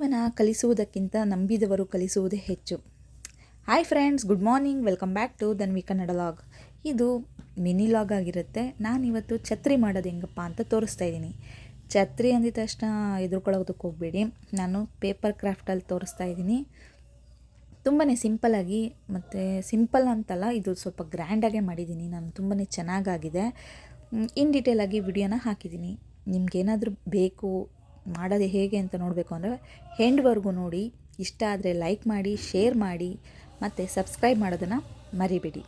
ಜೀವನ ಕಲಿಸುವುದಕ್ಕಿಂತ ನಂಬಿದವರು ಕಲಿಸುವುದೇ ಹೆಚ್ಚು. Hi friends, good morning. Welcome back to Dhanvi Kannada log. ಇದು ಮಿನಿ ಲಾಗ್ ಆಗಿರುತ್ತೆ. ನಾನಿವತ್ತು ಛತ್ರಿ ಮಾಡೋದು ಹೆಂಗಪ್ಪ ಅಂತ ತೋರಿಸ್ತಾ ಇದ್ದೀನಿ. ಛತ್ರಿ ಅಂದಿದ ತಕ್ಷಣ ಎದುರ್ಕೊಳ್ಳೋದಕ್ಕೆ ಹೋಗಬೇಡಿ. ನಾನು ಪೇಪರ್ ಕ್ರಾಫ್ಟಲ್ಲಿ ತೋರಿಸ್ತಾ ಇದ್ದೀನಿ. ತುಂಬಾ ಸಿಂಪಲ್ಲಾಗಿ, ಮತ್ತು ಸಿಂಪಲ್ ಅಂತಲ್ಲ, ಇದು ಸ್ವಲ್ಪ ಗ್ರ್ಯಾಂಡಾಗೆ ಮಾಡಿದ್ದೀನಿ ನಾನು. ತುಂಬಾ ಚೆನ್ನಾಗಾಗಿದೆ. ಇನ್ ಡೀಟೇಲಾಗಿ ವಿಡಿಯೋನ ಹಾಕಿದ್ದೀನಿ. ನಿಮ್ಗೇನಾದರೂ ಬೇಕು, ಮಾಡೋದು ಹೇಗೆ ಅಂತ ನೋಡಬೇಕು ಅಂದರೆ ಎಂಡ್ವರೆಗೂ ನೋಡಿ. ಇಷ್ಟ ಆದರೆ ಲೈಕ್ ಮಾಡಿ, ಶೇರ್ ಮಾಡಿ, ಮತ್ತು ಸಬ್ಸ್ಕ್ರೈಬ್ ಮಾಡೋದನ್ನು ಮರಿಬೇಡಿ.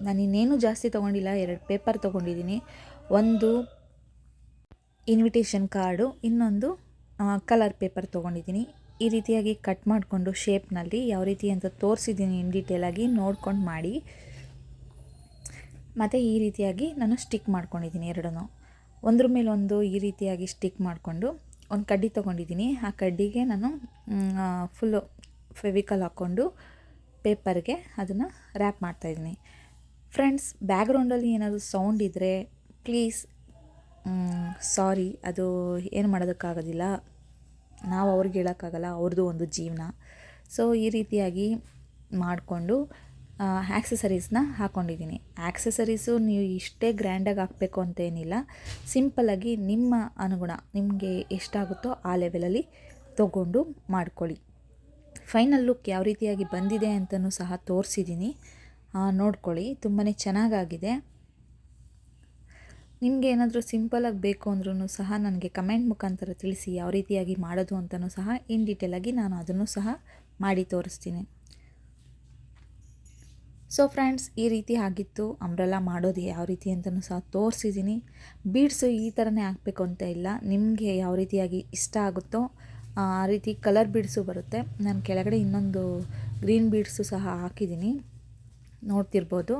ನಾನು ಇನ್ನೇನು ಜಾಸ್ತಿ ತೊಗೊಂಡಿಲ್ಲ, 2 ಪೇಪರ್ ತೊಗೊಂಡಿದ್ದೀನಿ. ಒಂದು ಇನ್ವಿಟೇಷನ್ ಕಾರ್ಡು, ಇನ್ನೊಂದು ಕಲರ್ ಪೇಪರ್ ತೊಗೊಂಡಿದ್ದೀನಿ. ಈ ರೀತಿಯಾಗಿ ಕಟ್ ಮಾಡಿಕೊಂಡು ಶೇಪ್ನಲ್ಲಿ ಯಾವ ರೀತಿ ಅಂತ ತೋರಿಸಿದ್ದೀನಿ. ಇನ್ ಡೀಟೇಲಾಗಿ ನೋಡ್ಕೊಂಡು ಮಾಡಿ. ಮತ್ತು ಈ ರೀತಿಯಾಗಿ ನಾನು ಸ್ಟಿಕ್ ಮಾಡ್ಕೊಂಡಿದ್ದೀನಿ. ಎರಡೂ ಒಂದ್ರ ಮೇಲೆ ಒಂದು ಈ ರೀತಿಯಾಗಿ ಸ್ಟಿಕ್ ಮಾಡಿಕೊಂಡು ಒಂದು ಕಡ್ಡಿ ತೊಗೊಂಡಿದ್ದೀನಿ. ಆ ಕಡ್ಡಿಗೆ ನಾನು ಫುಲ್ಲು ಫೆವಿಕಲ್ ಹಾಕ್ಕೊಂಡು ಪೇಪರ್ಗೆ ಅದನ್ನು ರ್ಯಾಪ್ ಮಾಡ್ತಾಯಿದ್ದೀನಿ. ಫ್ರೆಂಡ್ಸ್, ಬ್ಯಾಕ್ಗ್ರೌಂಡಲ್ಲಿ ಏನಾದರೂ ಸೌಂಡ್ ಇದ್ದರೆ ಪ್ಲೀಸ್ ಸಾರಿ, ಅದು ಏನು ಮಾಡೋದಕ್ಕಾಗೋದಿಲ್ಲ. ನಾವು ಅವ್ರಿಗೆ ಹೇಳೋಕ್ಕಾಗಲ್ಲ, ಅವ್ರದ್ದು ಒಂದು ಜೀವನ. ಸೊ ಈ ರೀತಿಯಾಗಿ ಮಾಡಿಕೊಂಡು ಆ್ಯಕ್ಸಸರೀಸ್ನ ಹಾಕ್ಕೊಂಡಿದ್ದೀನಿ. ಆ್ಯಕ್ಸಸರೀಸು ನೀವು ಇಷ್ಟೇ ಗ್ರ್ಯಾಂಡಾಗಿ ಹಾಕಬೇಕು ಅಂತೇನಿಲ್ಲ. ಸಿಂಪಲ್ಲಾಗಿ ನಿಮ್ಮ ಅನುಗುಣ, ನಿಮಗೆ ಎಷ್ಟಾಗುತ್ತೋ ಆ ಲೆವೆಲಲ್ಲಿ ತೊಗೊಂಡು ಮಾಡ್ಕೊಳ್ಳಿ. ಫೈನಲ್ ಲುಕ್ ಯಾವ ರೀತಿಯಾಗಿ ಬಂದಿದೆ ಅಂತಲೂ ಸಹ ತೋರಿಸಿದ್ದೀನಿ, ನೋಡ್ಕೊಳ್ಳಿ. ತುಂಬಾ ಚೆನ್ನಾಗಾಗಿದೆ. ನಿಮಗೆ ಏನಾದರೂ ಸಿಂಪಲಾಗಿ ಬೇಕು ಅಂದ್ರೂ ಸಹ ನನಗೆ ಕಮೆಂಟ್ ಮುಖಾಂತರ ತಿಳಿಸಿ, ಯಾವ ರೀತಿಯಾಗಿ ಮಾಡೋದು ಅಂತಲೂ ಸಹ ಇನ್ ಡೀಟೇಲಾಗಿ ನಾನು ಅದನ್ನು ಸಹ ಮಾಡಿ ತೋರಿಸ್ತೀನಿ. ಸೊ ಫ್ರೆಂಡ್ಸ್, ಈ ರೀತಿ ಆಗಿತ್ತು. ಅಂಬ್ರೆಲಾ ಮಾಡೋದು ಯಾವ ರೀತಿ ಅಂತಲೂ ಸಹ ತೋರಿಸಿದ್ದೀನಿ. ಬೀಡ್ಸು ಈ ಥರನೇ ಹಾಕಬೇಕು ಅಂತ ಇಲ್ಲ, ನಿಮಗೆ ಯಾವ ರೀತಿಯಾಗಿ ಇಷ್ಟ ಆಗುತ್ತೋ ಆ ರೀತಿ ಕಲರ್ ಬೀಡ್ಸು ಬರುತ್ತೆ. ನಾನು ಕೆಳಗಡೆ ಇನ್ನೊಂದು ಗ್ರೀನ್ ಬೀಡ್ಸು ಸಹ ಹಾಕಿದ್ದೀನಿ, ನೋಡ್ತಿರ್ಬೋದು.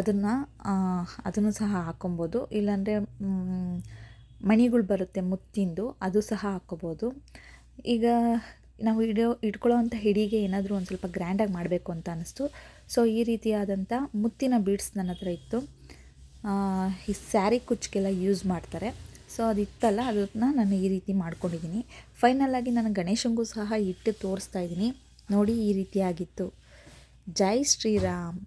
ಅದನ್ನು ಸಹ ಹಾಕ್ಕೊಬೋದು. ಇಲ್ಲಾಂದರೆ ಮಣಿಗಳು ಬರುತ್ತೆ ಮುತ್ತಿಂದು, ಅದು ಸಹ ಹಾಕ್ಕೋಬೋದು. ಈಗ ನಾವು ಇಟ್ಕೊಳ್ಳೋವಂಥ ಹಿಡಿಗೆ ಏನಾದರೂ ಒಂದು ಸ್ವಲ್ಪ ಗ್ರ್ಯಾಂಡಾಗಿ ಮಾಡಬೇಕು ಅಂತ ಅನ್ನಿಸ್ತು. ಸೊ ಈ ರೀತಿಯಾದಂಥ ಮುತ್ತಿನ ಬೀಡ್ಸ್ ನನ್ನ ಹತ್ರ ಇತ್ತು. ಈ ಸ್ಯಾರಿ ಕುಚ್ಗೆಲ್ಲ ಯೂಸ್ ಮಾಡ್ತಾರೆ. ಸೊ ಅದಿತ್ತಲ್ಲ, ಅದನ್ನು ನಾನು ಈ ರೀತಿ ಮಾಡ್ಕೊಂಡಿದ್ದೀನಿ. ಫೈನಲಾಗಿ ನಾನು ಗಣೇಶನಿಗೂ ಸಹ ಇಟ್ಟು ತೋರಿಸ್ತಾ ಇದ್ದೀನಿ. ನೋಡಿ, ಈ ರೀತಿಯಾಗಿತ್ತು. ಜೈ ಶ್ರೀರಾಮ್.